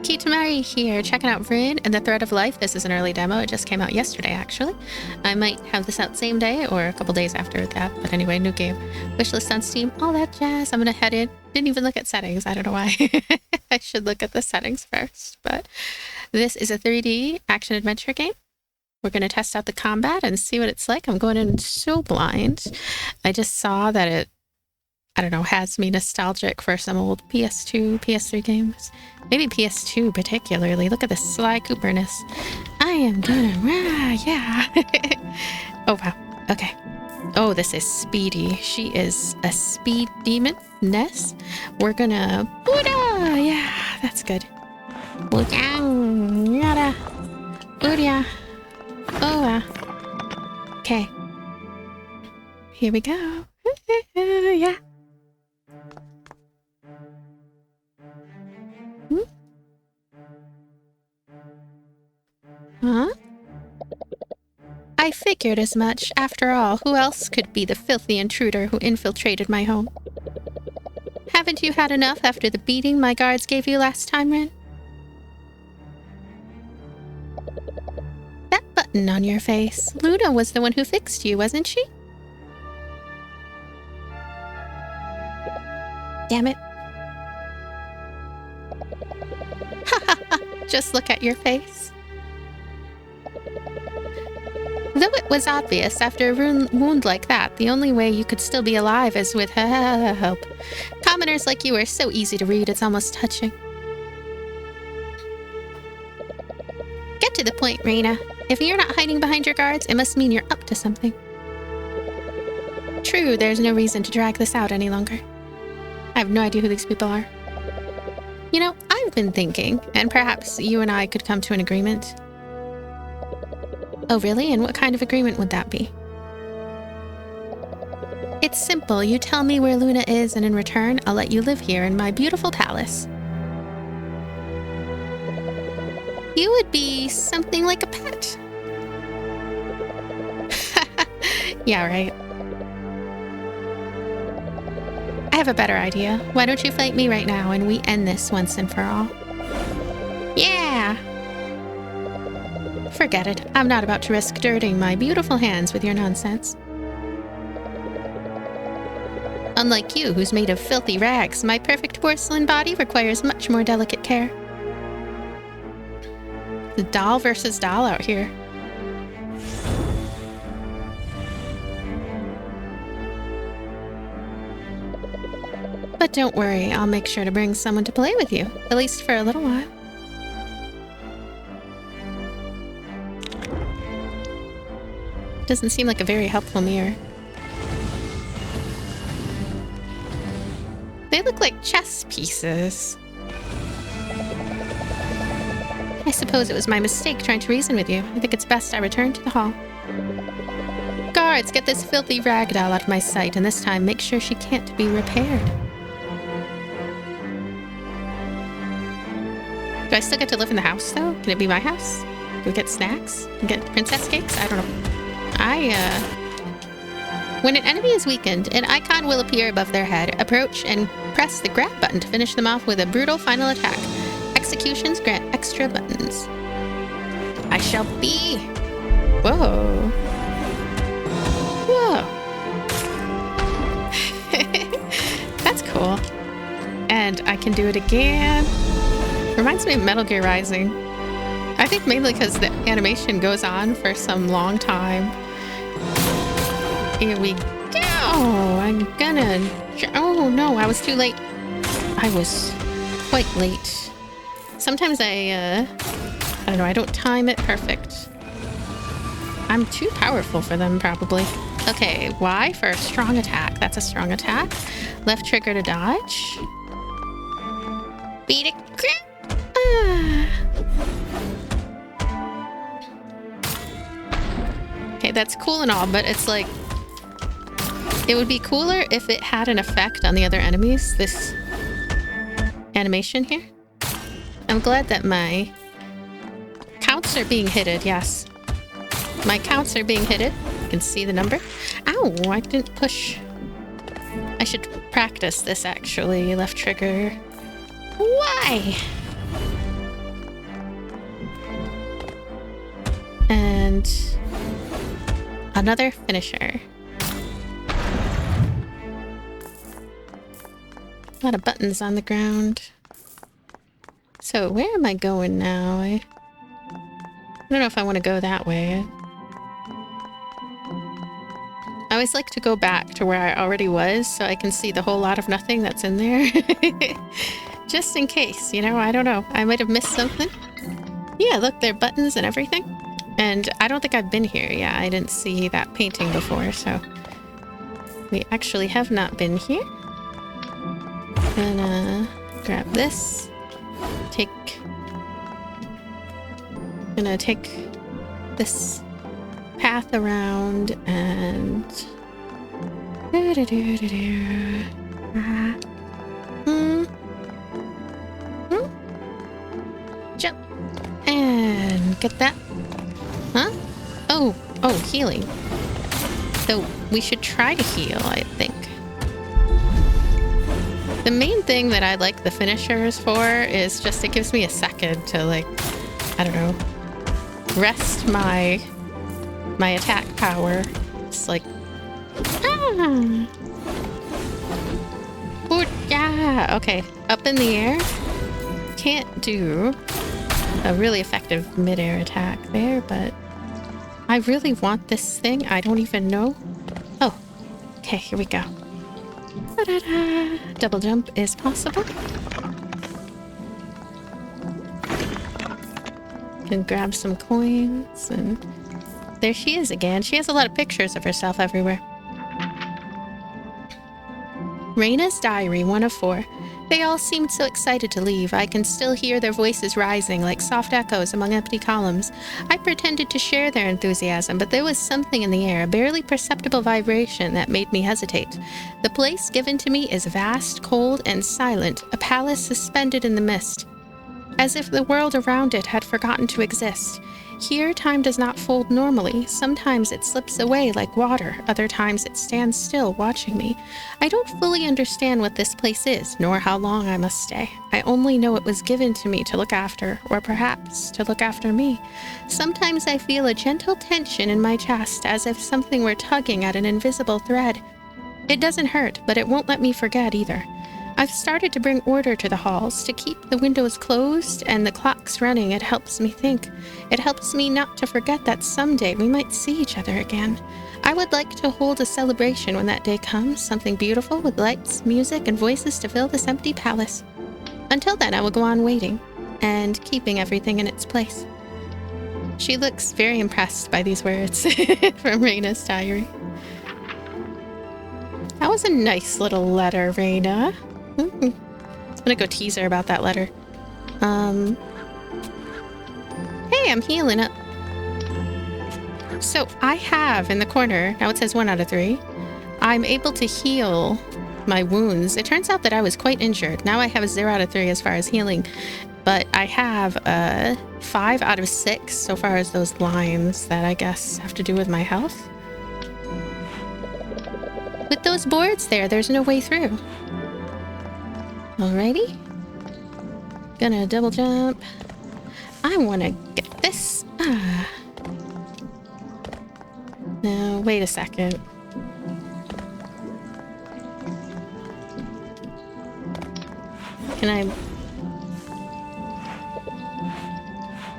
Kitamari here, checking out Vrin and the Thread of Life. This is an early demo. It just came out yesterday, actually. I might have this out same day or a couple days after that. But anyway, new game. Wishlist on Steam, all that jazz. I'm gonna head in. Didn't even look at settings. I don't know why. I should look at the settings first. But this is a 3D action-adventure game. We're going to test out the combat and see what it's like. I'm going in so blind. I just saw that it, I don't know, has me nostalgic for some old PS2, PS3 games. Maybe PS2 particularly. Look at the Sly Cooperness. I am gonna, yeah. Oh, wow. Okay. Oh, this is Speedy. She is a speed demon. Ness. We're gonna, Buddha! Yeah, that's good. Buddha! Yada. Buddha. Oh, okay. Here we go. Yeah. Huh? I figured as much. After all, who else could be the filthy intruder who infiltrated my home? Haven't you had enough after the beating my guards gave you last time, Rin? That button on your face. Luna was the one who fixed you, wasn't she? Damn it. Ha ha ha. Just look at your face. Though it was obvious, after a wound like that, the only way you could still be alive is with help. Commoners like you are so easy to read, it's almost touching. Get to the point, Reina. If you're not hiding behind your guards, it must mean you're up to something. True, there's no reason to drag this out any longer. I have no idea who these people are. You know, I've been thinking, and perhaps you and I could come to an agreement. Oh, really? And what kind of agreement would that be? It's simple. You tell me where Luna is, and in return, I'll let you live here in my beautiful palace. You would be something like a pet. Yeah, right. I have a better idea. Why don't you fight me right now and we end this once and for all? Yeah! Forget it. I'm not about to risk dirtying my beautiful hands with your nonsense. Unlike you, who's made of filthy rags, my perfect porcelain body requires much more delicate care. Doll versus doll out here. But don't worry, I'll make sure to bring someone to play with you, at least for a little while. Doesn't seem like a very helpful mirror. They look like chess pieces. I suppose it was my mistake trying to reason with you. I think it's best I return to the hall. Guards, get this filthy ragdoll out of my sight, and this time make sure she can't be repaired. Do I still get to live in the house, though? Can it be my house? Do we get snacks? Get princess cakes? I don't know. When an enemy is weakened, an icon will appear above their head. Approach and press the grab button to finish them off with a brutal final attack. Executions grant extra buttons. I shall be... Whoa. Whoa. That's cool. And I can do it again. Reminds me of Metal Gear Rising. I think mainly because the animation goes on for some long time. Here we go. I'm gonna... Oh no, I was too late. I was quite late. Sometimes I don't know, I don't time it perfect. I'm too powerful for them, probably. Okay, Y for a strong attack. That's a strong attack. Left trigger to dodge. Beat it. Okay, that's cool and all, but it's like... It would be cooler if it had an effect on the other enemies, this animation here. I'm glad that my counts are being hitted, yes. My counts are being hitted. You can see the number. Ow, I didn't push. I should practice this, actually. Left trigger. Why? And another finisher. A lot of buttons on the ground. So where am I going now? I don't know if I want to go that way. I always like to go back to where I already was so I can see the whole lot of nothing that's in there. Just in case, you know, I don't know. I might have missed something. Yeah, look, there are buttons and everything. And I don't think I've been here. Yeah, I didn't see that painting before, so we actually have not been here. Gonna grab this. Gonna take this path around and jump and get that. Huh? Oh, healing. So we should try to heal, I think. The main thing that I like the finishers for is just it gives me a second to, like, I don't know, rest my attack power. It's like, yeah, okay, up in the air. Can't do a really effective mid-air attack there, but I really want this thing. I don't even know. Oh, okay, here we go. Da-da-da. Double jump is possible. Can grab some coins, and there she is again. She has a lot of pictures of herself everywhere. Raina's diary, 1 of 4. They all seemed so excited to leave. I can still hear their voices rising like soft echoes among empty columns. I pretended to share their enthusiasm, but there was something in the air, a barely perceptible vibration that made me hesitate. The place given to me is vast, cold, and silent, a palace suspended in the mist, as if the world around it had forgotten to exist. Here, time does not fold normally. Sometimes it slips away like water. Other times it stands still, watching me. I don't fully understand what this place is, nor how long I must stay. I only know it was given to me to look after, or perhaps to look after me. Sometimes I feel a gentle tension in my chest, as if something were tugging at an invisible thread. It doesn't hurt, but it won't let me forget either. I've started to bring order to the halls, to keep the windows closed and the clocks running. It helps me think. It helps me not to forget that someday we might see each other again. I would like to hold a celebration when that day comes, something beautiful with lights, music, and voices to fill this empty palace. Until then, I will go on waiting and keeping everything in its place. She looks very impressed by these words from Raina's diary. That was a nice little letter, Raina. I'm gonna go tease her about that letter. Hey, I'm healing up. So I have in the corner, now it says 1 out of 3. I'm able to heal my wounds. It turns out that I was quite injured. Now I have a 0 out of 3 as far as healing, but I have a 5 out of 6 so far as those lines that I guess have to do with my health. With those boards there's no way through. Alrighty. Gonna double jump. I wanna get this. Now, wait a second. Can I...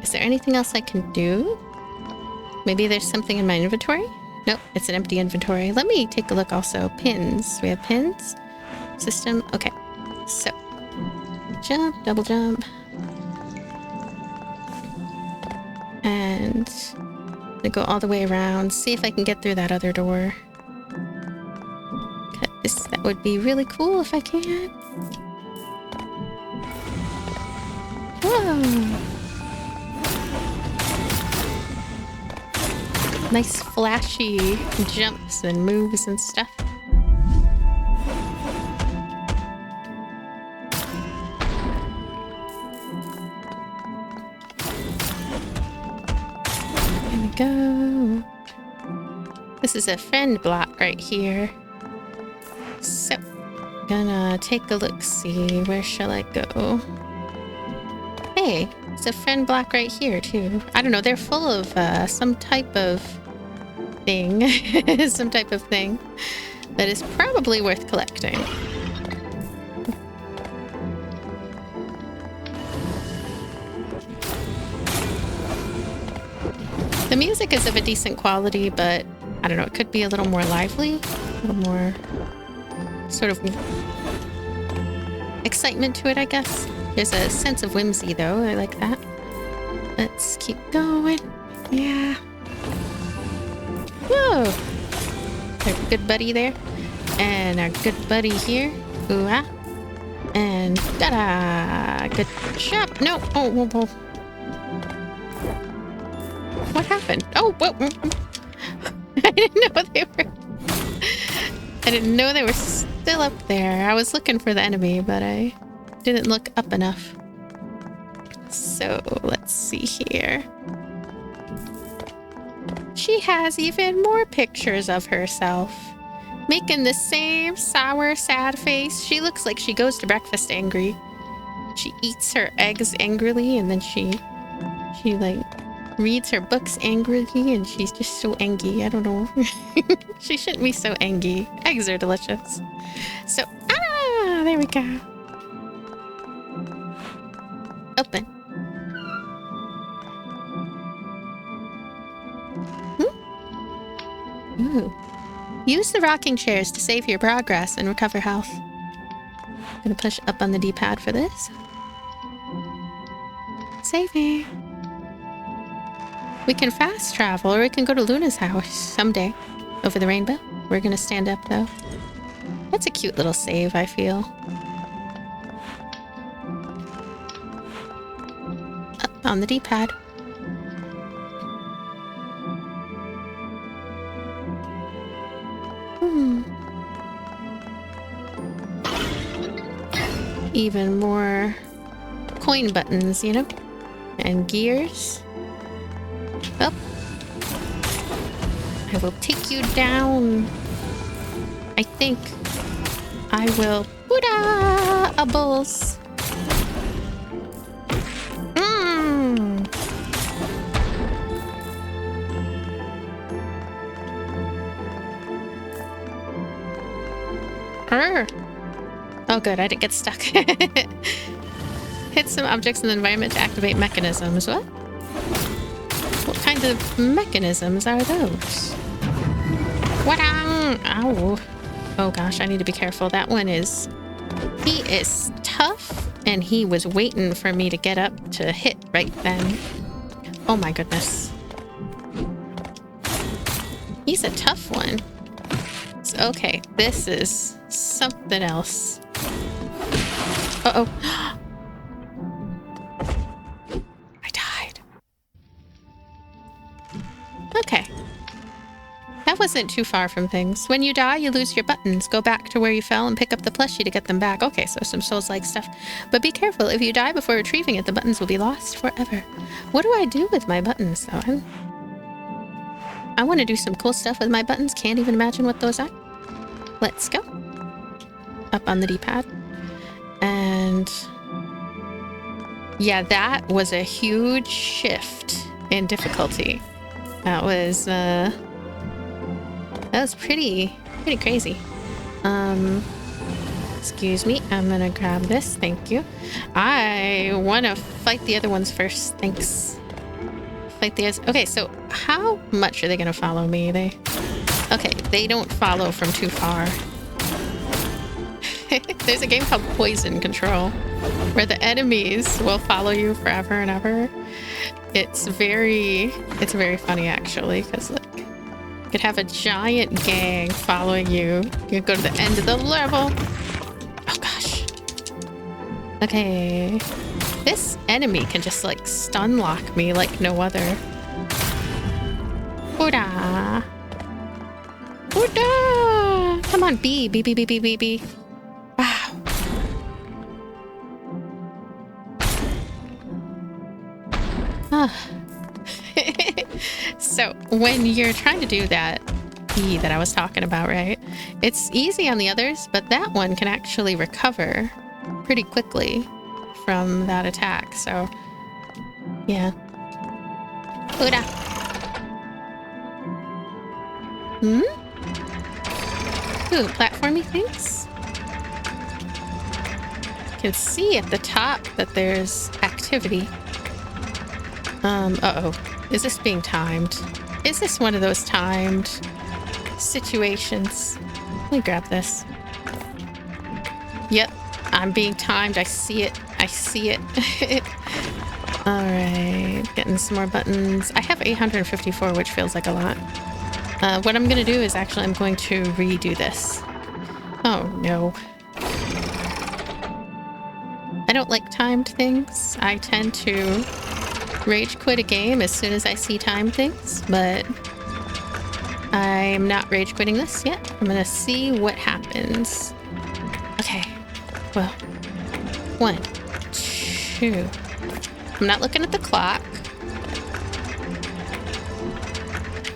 Is there anything else I can do? Maybe there's something in my inventory? Nope, it's an empty inventory. Let me take a look also. Pins. We have pins. System. Okay. So, jump, double jump. And I'm gonna go all the way around, see if I can get through that other door. Cut this. That would be really cool if I can. Whoa! Nice flashy jumps and moves and stuff. Here we go. This is a friend block right here. So, gonna take a look-see. Where shall I go? Hey, There's a friend block right here, too. I don't know, they're full of some type of thing. Some type of thing that is probably worth collecting. The music is of a decent quality, but I don't know, it could be a little more lively, a little more sort of excitement to it, I guess. There's a sense of whimsy, though. I like that. Let's keep going. Yeah. Whoa! Our good buddy there. And our good buddy here. Ooh-ah. And ta-da! Good job. No! Oh, whoa, whoa. What happened? Oh, whoa! I didn't know they were... I didn't know they were still up there. I was looking for the enemy, but I didn't look up enough. So, let's see here. She has even more pictures of herself. Making the same sour, sad face. She looks like she goes to breakfast angry. She eats her eggs angrily, and then she like reads her books angrily, and she's just so angry. I don't know. She shouldn't be so angry. Eggs are delicious. So, there we go. Open. Ooh. Use the rocking chairs to save your progress and recover health. I'm gonna push up on the D-pad for this. Saving. We can fast travel, or we can go to Luna's house someday. Over the rainbow. We're gonna stand up, though. That's a cute little save, I feel. Up on the D-pad. Even more coin buttons, you know? And gears. Up. I will take you down. I think I will... Buddha-ables. Oh good, I didn't get stuck. Hit some objects in the environment to activate mechanisms. What? What kind of mechanisms are those? Wadang! Ow. Oh gosh, I need to be careful. That one is... He is tough, and he was waiting for me to get up to hit right then. Oh my goodness. He's a tough one. So, okay, this is something else. Uh-oh. I died. Okay. That wasn't too far from things. When you die, you lose your buttons. Go back to where you fell and pick up the plushie to get them back. Okay, so some Souls-like stuff. But be careful. If you die before retrieving it, the buttons will be lost forever. What do I do with my buttons, though? I want to do some cool stuff with my buttons. Can't even imagine what those are. Let's go. Up on the D-pad. And yeah, that was a huge shift in difficulty. That was pretty crazy. Excuse me, I'm gonna grab this. Thank you. I want to fight the other ones first. Thanks. Fight the others. Okay, so how much are they gonna follow me? Okay, they don't follow from too far. There's a game called Poison Control where the enemies will follow you forever and ever. It's very funny actually, because like you could have a giant gang following you. You go to the end of the level. Oh gosh. Okay. This enemy can just like stun lock me like no other. Buddha. Buddha! Come on, B. Wow. So when you're trying to do that B that I was talking about, right? It's easy on the others, but that one can actually recover pretty quickly from that attack. So Yeah. Buddha. Hmm? Ooh, platformy things? You can see at the top that there's activity. Uh-oh. Is this being timed? Is this one of those timed situations? Let me grab this. Yep, I'm being timed. I see it. I see it. Alright, getting some more buttons. I have 854, which feels like a lot. What I'm going to do is actually I'm going to redo this. Oh, no. I don't like timed things. I tend to rage quit a game as soon as I see timed things, but I'm not rage quitting this yet. I'm going to see what happens. Okay. Well, 1, 2. I'm not looking at the clock.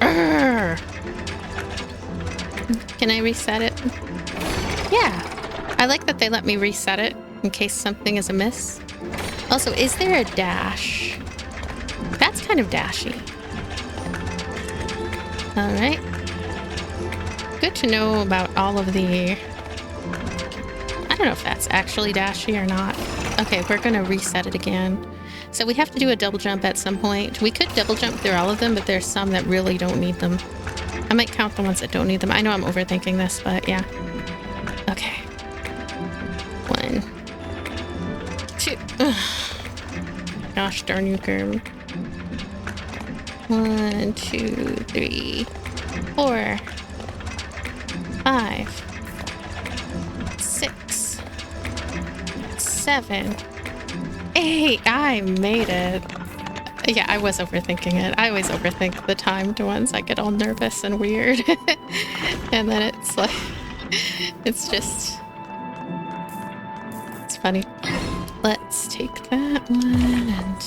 Urgh. Can I reset it? Yeah. I like that they let me reset it in case something is amiss. Also, is there a dash? That's kind of dashy. Alright. Good to know about all of the... I don't know if that's actually dashy or not. Okay, we're gonna reset it again. So we have to do a double jump at some point. We could double jump through all of them, but there's some that really don't need them. I might count the ones that don't need them. I know I'm overthinking this, but yeah. Okay. 1, 2. Ugh. Gosh darn you, girl. 1, 2, 3, 4, 5, 6, 7, 8. I made it. Yeah, I was overthinking it. I always overthink the timed ones. I get all nervous and weird. And then it's like, it's just, it's funny. Let's take that one and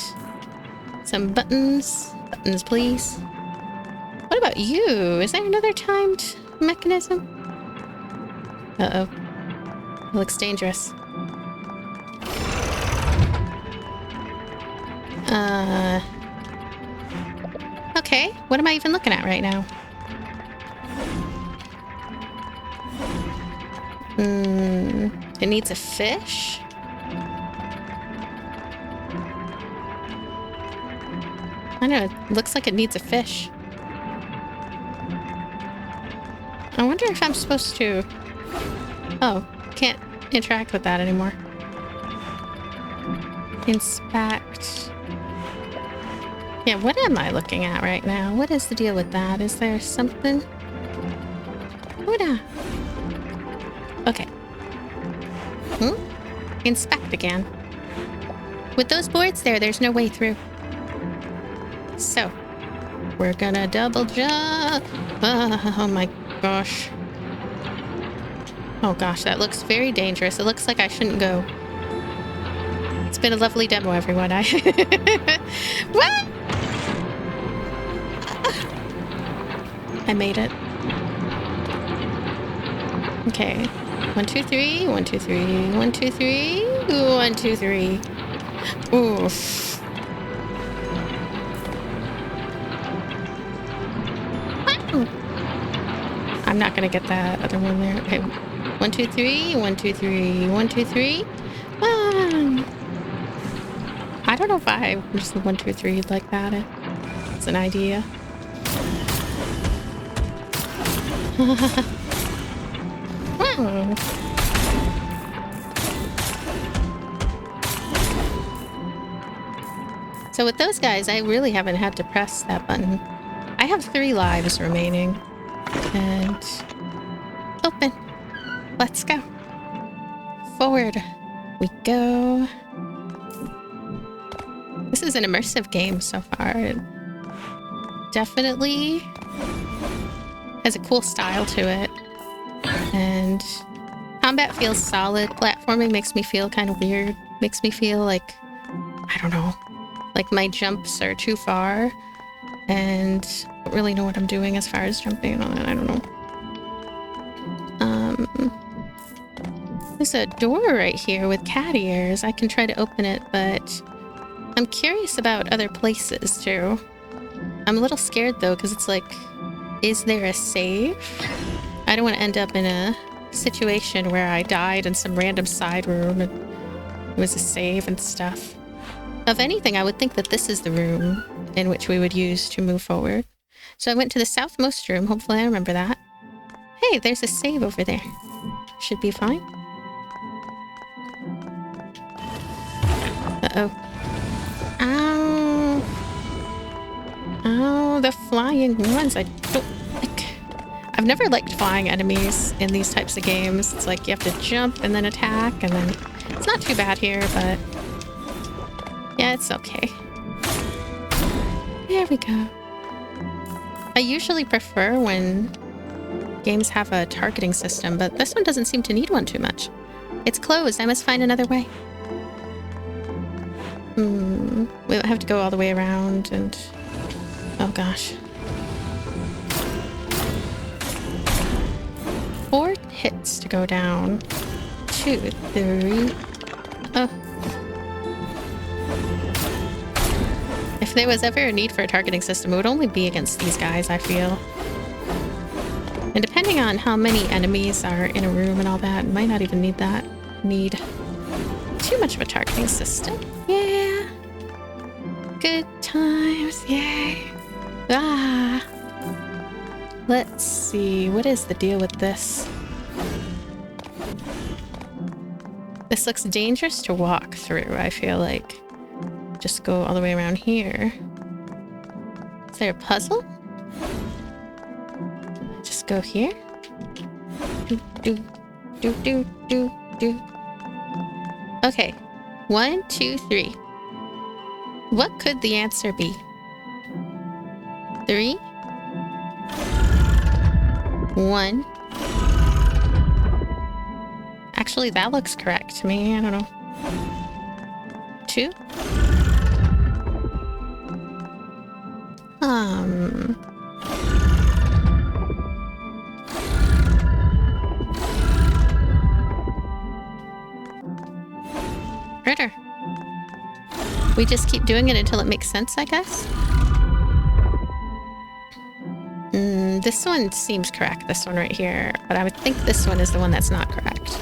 some buttons. Buttons, please. What about you? Is there another timed mechanism? Uh-oh. It looks dangerous. Okay. What am I even looking at right now? It needs a fish? I don't know. It looks like it needs a fish. I wonder if I'm supposed to... Oh, can't interact with that anymore. Inspect. Yeah, what am I looking at right now? What is the deal with that? Is there something? Okay. Inspect again. With those boards there, there's no way through. So, we're gonna double jump. Oh my gosh. Oh gosh, that looks very dangerous. It looks like I shouldn't go. It's been a lovely demo, everyone. What? I made it. Okay. 1, 2, 3. 1, 2, 3. 1, 2, 3. 1, 2, 3. Oof. I'm not gonna get that other one there. Okay. 1, 2, 3. 1, 2, 3. 1, 2, 3. I don't know if I just 1, 2, 3 like that. It's an idea. Wow. So with those guys, I really haven't had to press that button. I have 3 lives remaining. And open. Let's go. Forward we go. This is an immersive game so far. It definitely has a cool style to it. And combat feels solid. Platforming makes me feel kind of weird. Makes me feel like, I don't know, like my jumps are too far. And I don't really know what I'm doing as far as jumping on it. I don't know. There's a door right here with cat ears. I can try to open it, but I'm curious about other places too. I'm a little scared though, because it's like, is there a save? I don't want to end up in a situation where I died in some random side room and it was a save and stuff. Of anything, I would think that this is the room in which we would use to move forward. So I went to the southmost room. Hopefully I remember that. Hey, there's a save over there. Should be fine. Uh-oh. Ow. Ow, the flying ones. I don't like. I've never liked flying enemies in these types of games. It's like you have to jump and then attack, and then it's not too bad here, but yeah, it's okay. There we go. I usually prefer when games have a targeting system, but this one doesn't seem to need one too much. It's closed. I must find another way. We'll have to go all the way around and... oh gosh. 4 hits to go down. 2, 3... oh. If there was ever a need for a targeting system, it would only be against these guys, I feel. And depending on how many enemies are in a room and all that, it might not even need too much of a targeting system. Yeah. Good times. Yay. Ah. Let's see. What is the deal with this? This looks dangerous to walk through, I feel like. Just go all the way around here. Is there a puzzle? Just go here. Do. Okay. 1, 2, 3. What could the answer be? 3. 1. Actually, that looks correct to me. I don't know. 2. Critter. We just keep doing it until it makes sense, I guess? This one seems correct, this one right here, but I would think this one is the one that's not correct.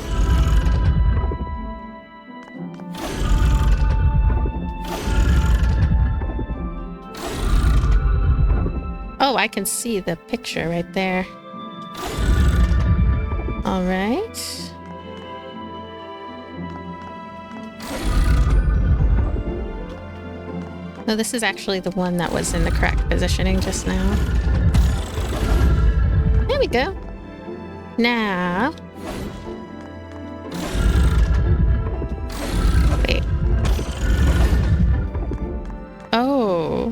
Oh, I can see the picture right there. All right. No, this is actually the one that was in the correct positioning just now. There we go. Now... wait. Oh.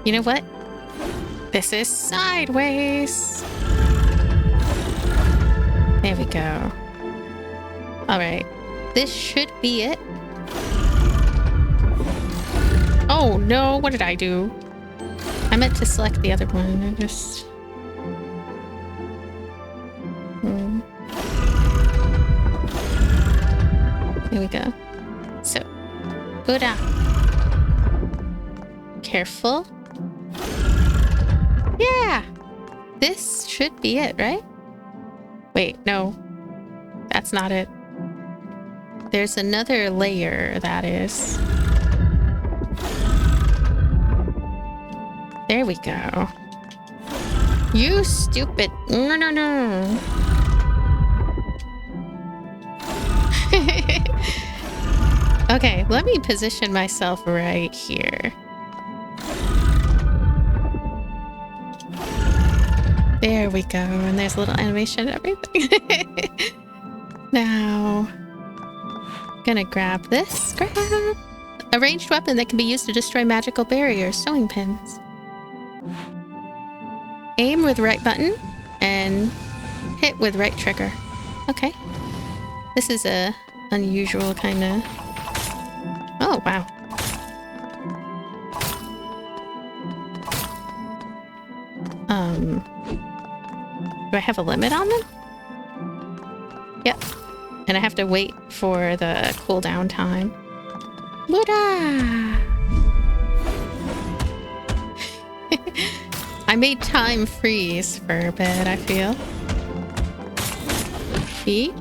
You know what? This is sideways. There we go. All right. This should be it. Oh no, what did I do? I meant to select the other one. I just... There we go. So, Buddha. Careful. Yeah! This should be it, right? Wait, no. That's not it. There's another layer, that is. There we go. You stupid... No. Okay, let me position myself right here. There we go, and there's a little animation and everything. Now, gonna grab this. Grab a ranged weapon that can be used to destroy magical barriers, sewing pins. Aim with right button and hit with right trigger. Okay. This is a unusual kind of... oh, wow. Do I have a limit on them? Yep. And I have to wait for the cooldown time. Woo! Buddha! I made time freeze for a bit, I feel. He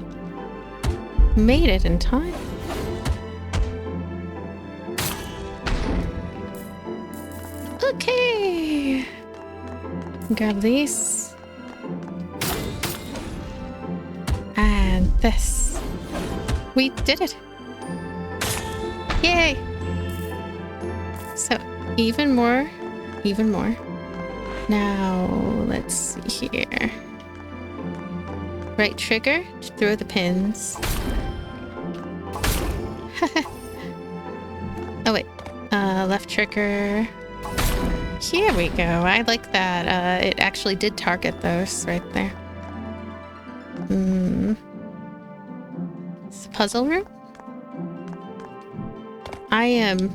made it in time. Okay. Grab these. And this. We did it. Yay. So, even more. Even more. Now, let's see here. Right trigger to throw the pins. Oh, wait. Left trigger. Here we go. I like that. It actually did target those right there. It's a puzzle room. I am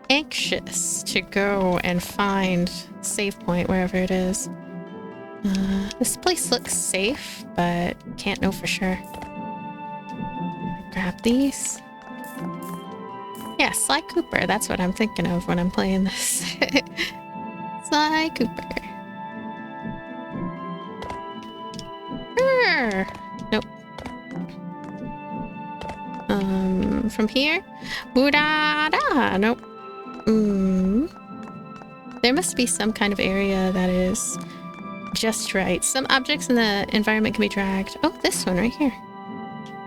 anxious to go and find save point wherever it is. This place looks safe, but can't know for sure. Grab these. Yeah, Sly Cooper. That's what I'm thinking of when I'm playing this. Sly Cooper. Nope. From here? Boo-da-da! Nope. There must be some kind of area that is just right. Some objects in the environment can be dragged. Oh, this one right here.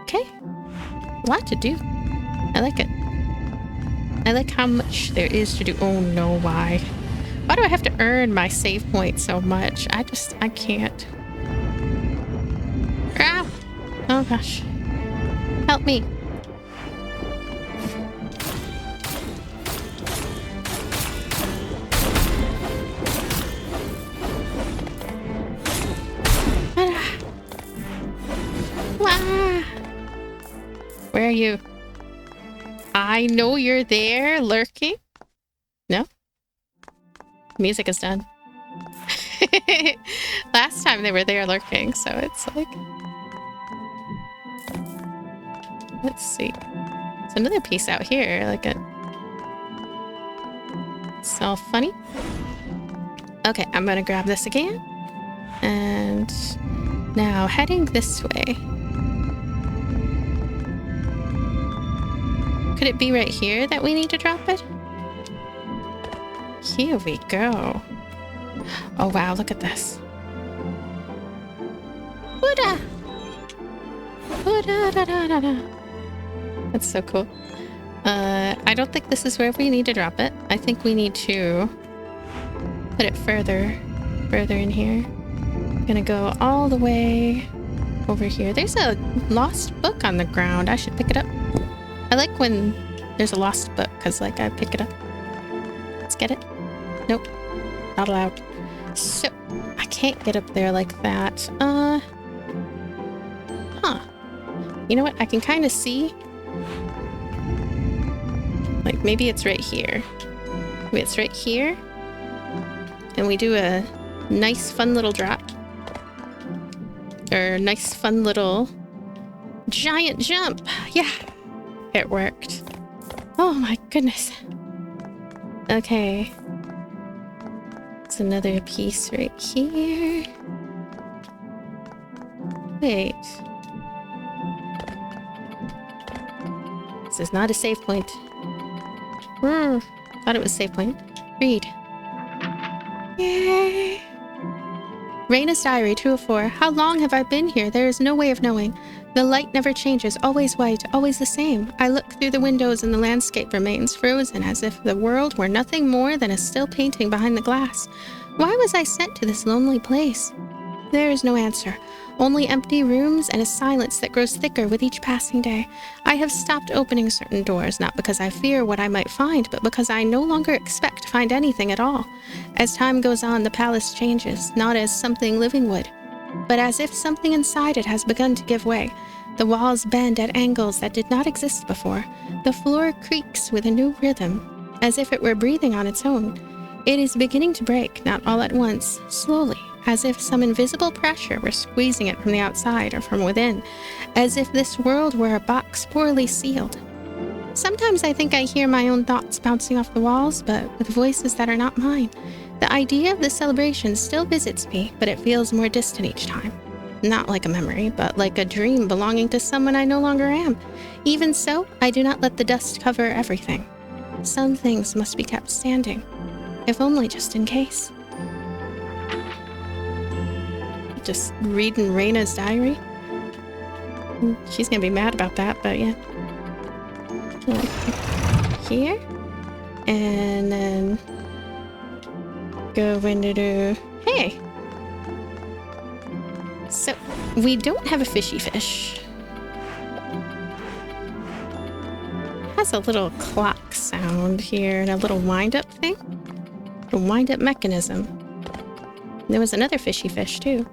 Okay. A lot to do. I like it. I like how much there is to do. Oh no, why? Why do I have to earn my save point so much? I can't. Ah! Oh gosh. Help me. Where are you? I know you're there, lurking. No? Music is done. Last time they were there lurking, so it's like... Let's see. There's another piece out here, like a... It's all funny. Okay, I'm gonna grab this again. And now heading this way. Could it be right here that we need to drop it? Here we go. Oh wow, look at this. Buddha! Buddha da da da da. That's so cool. I don't think this is where we need to drop it. I think we need to put it further in here. I'm gonna go all the way over here. There's a lost book on the ground. I should pick it up. I like when there's a lost book, because, like, I pick it up. Let's get it. Nope. Not allowed. So, I can't get up there like that. Huh. You know what? I can kind of see. Like, maybe it's right here. Maybe it's right here. And we do a nice, fun little drop. Or nice, fun little giant jump. Yeah. It worked. Oh my goodness. Okay. It's another piece right here. Wait. This is not a save point. Thought it was a save point. Read. Yay. Raina's Diary 204. How long have I been here? There is no way of knowing. The light never changes, always white, always the same. I look through the windows and the landscape remains frozen as if the world were nothing more than a still painting behind the glass. Why was I sent to this lonely place? There is no answer. Only empty rooms and a silence that grows thicker with each passing day. I have stopped opening certain doors, not because I fear what I might find, but because I no longer expect to find anything at all. As time goes on, the palace changes, not as something living would, but as if something inside it has begun to give way. The walls bend at angles that did not exist before. The floor creaks with a new rhythm, as if it were breathing on its own. It is beginning to break, not all at once, slowly, as if some invisible pressure were squeezing it from the outside or from within, as if this world were a box poorly sealed. Sometimes I think I hear my own thoughts bouncing off the walls, but with voices that are not mine. The idea of the celebration still visits me, but it feels more distant each time. Not like a memory, but like a dream belonging to someone I no longer am. Even so, I do not let the dust cover everything. Some things must be kept standing, if only just in case. Just reading Raina's diary. She's gonna be mad about that, but yeah. Here. And then go into... Hey! So, we don't have a fishy fish. It has a little clock sound here and a little wind-up thing. A wind-up mechanism. There was another fishy fish, too.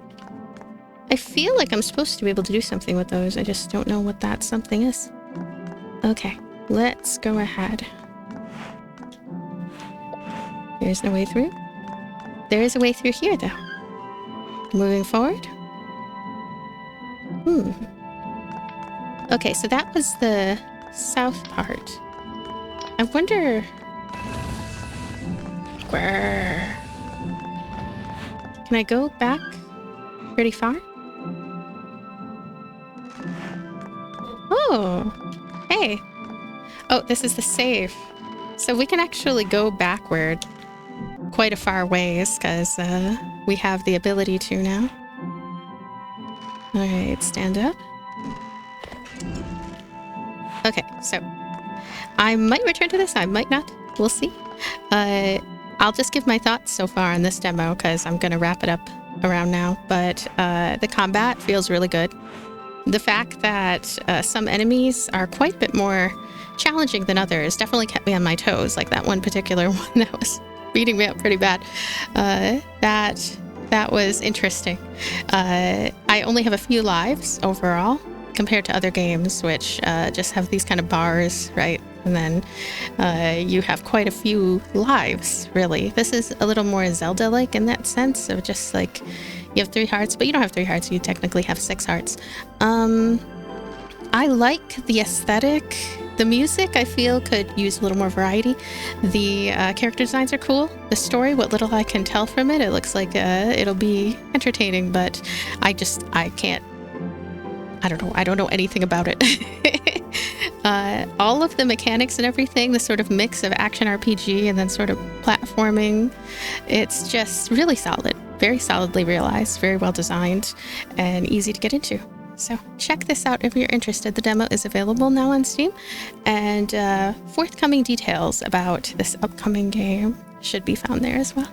I feel like I'm supposed to be able to do something with those. I just don't know what that something is. Okay, let's go ahead. There's no way through. There is a way through here, though. Moving forward. Okay, so that was the south part. I wonder... Where? Can I go back pretty far? Oh, hey. Oh, this is the save. So we can actually go backward quite a far ways because we have the ability to now. All right, stand up. Okay, so I might return to this, I might not. We'll see. I'll just give my thoughts so far on this demo because I'm going to wrap it up around now. But the combat feels really good. The fact that some enemies are quite a bit more challenging than others definitely kept me on my toes. Like that one particular one that was beating me up pretty bad. That was interesting. I only have a few lives overall compared to other games, which just have these kind of bars, right? And then you have quite a few lives, really. This is a little more Zelda-like in that sense of just like, you have 3 hearts, but you don't have 3 hearts, you technically have 6 hearts. I like the aesthetic. The music, I feel, could use a little more variety. The character designs are cool. The story, what little I can tell from it, it looks like it'll be entertaining, but I can't, I don't know anything about it. All of the mechanics and everything, the sort of mix of action RPG and then sort of platforming, it's just really solid, very solidly realized, very well designed, and easy to get into. So check this out if you're interested. The demo is available now on Steam, and forthcoming details about this upcoming game should be found there as well.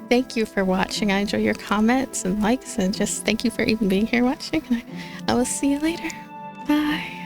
Thank you for watching. I enjoy your comments and likes, and just thank you for even being here watching. And I will see you later. Bye.